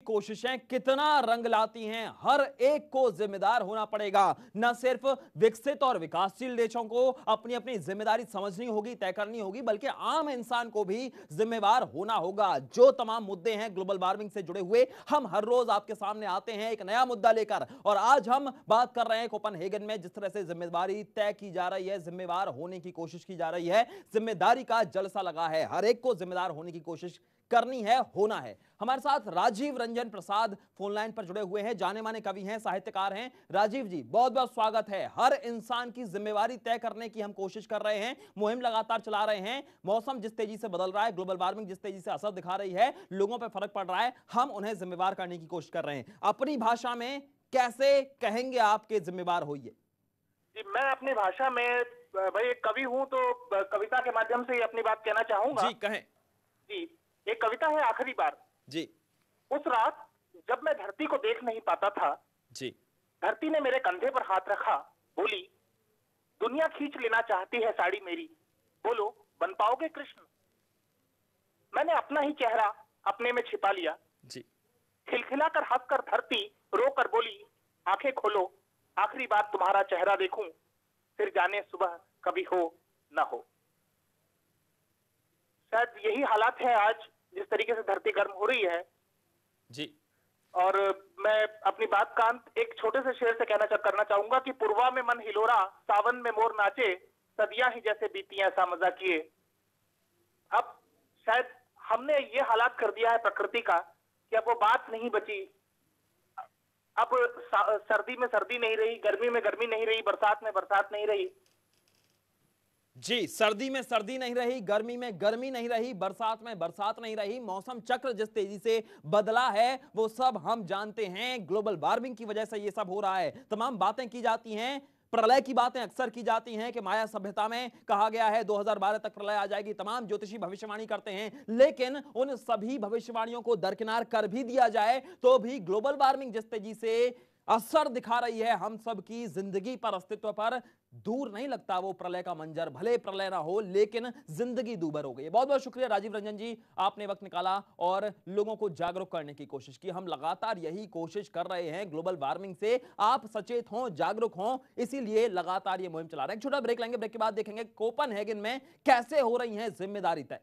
कोशिशें कितना रंग लाती हैं, हर एक को जिम्मेदार होना पड़ेगा। न सिर्फ विकसित और विकासशील देशों को अपनी अपनी जिम्मेदारी समझनी होगी, तय करनी होगी, बल्कि आम इंसान को भी जिम्मेवार होना होगा। जो तमाम मुद्दे हैं ग्लोबल वार्मिंग से जुड़े हुए, हम हर रोज आपके सामने आते हैं एक नया मुद्दा लेकर, और आज हम बात कर रहे हैं कोपेनहेगन में जिस तरह से जिम्मेदारी तय की जा रही है, जिम्मेवार होने की कोशिश की जा रही है, जिम्मेदारी का जलसा लगा है, हर एक को जिम्मेदार होने की कोशिश करनी है, होना है। हमारे साथ राजीव रंजन प्रसाद फोन लाइन पर जुड़े हुए हैं, जाने माने कवि हैं, साहित्यकार हैं। राजीव जी, बहुत बहुत स्वागत है। हर इंसान की जिम्मेवारी तय करने की हम कोशिश कर रहे हैं, मुहिम लगातार चला रहे हैं। मौसम जिस तेजी से बदल रहा है, ग्लोबल वार्मिंग जिस तेजी से असर दिखा रही है, लोगों पर फर्क पड़ रहा है, हम उन्हें जिम्मेवार करने की कोशिश कर रहे हैं। अपनी भाषा में कैसे कहेंगे आपके जिम्मेवार होइए? जी, मैं अपनी भाषा में भाई एक कवि हूं, तो कविता के माध्यम से अपनी बात कहना चाहूंगा। जी कहें। जी, एक कविता है आखिरी बार। जी। उस रात जब मैं धरती को देख नहीं पाता था, जी। धरती ने मेरे कंधे पर हाथ रखा, बोली दुनिया खींच लेना चाहती है साड़ी मेरी, बोलो बन पाओगे कृष्ण। मैंने अपना ही चेहरा अपने में छिपा लिया। जी। खिलखिलाकर हंसकर धरती रोकर बोली आंखें खोलो, आखिरी बार तुम्हारा चेहरा देखूं, फिर जाने सुबह कभी हो ना हो। शायद यही हालात है आज, जिस तरीके से धरती गर्म हो रही है। जी। और मैं अपनी बात का अंत एक छोटे से शेर से करना चाहूंगा कि पुरवा में मन हिलोरा, सावन में मोर नाचे, सदियां ही जैसे बीती ऐसा मजा किए। अब शायद हमने ये हालात कर दिया है प्रकृति का कि अब वो बात नहीं बची। अब सर्दी में सर्दी नहीं रही, गर्मी में गर्मी नहीं रही, बरसात में बरसात नहीं रही। जी, सर्दी में सर्दी नहीं रही, गर्मी में गर्मी नहीं रही, बरसात में बरसात नहीं रही। मौसम चक्र जिस तेजी से बदला है वो सब हम जानते हैं, ग्लोबल वार्मिंग की वजह से ये सब हो रहा है। तमाम बातें की जाती हैं, प्रलय की बातें अक्सर की जाती हैं कि माया सभ्यता में कहा गया है 2012 तक प्रलय आ जाएगी, तमाम ज्योतिषी भविष्यवाणी करते हैं, लेकिन उन सभी भविष्यवाणियों को दरकिनार कर भी दिया जाए तो भी ग्लोबल वार्मिंग जिस तेजी से असर दिखा रही है हम सब की जिंदगी पर, अस्तित्व पर, दूर नहीं लगता वो प्रलय का मंजर। भले प्रलय ना हो लेकिन जिंदगी दूभर हो गई है। बहुत बहुत शुक्रिया राजीव रंजन जी, आपने वक्त निकाला और लोगों को जागरूक करने की कोशिश की। हम लगातार यही कोशिश कर रहे हैं, ग्लोबल वार्मिंग से आप सचेत हों, जागरूक हों, इसीलिए लगातार ये मुहिम चला रहे हैं। छोटा ब्रेक लेंगे, ब्रेक के बाद देखेंगे कोपेनहेगन में कैसे हो रही है जिम्मेदारी तय।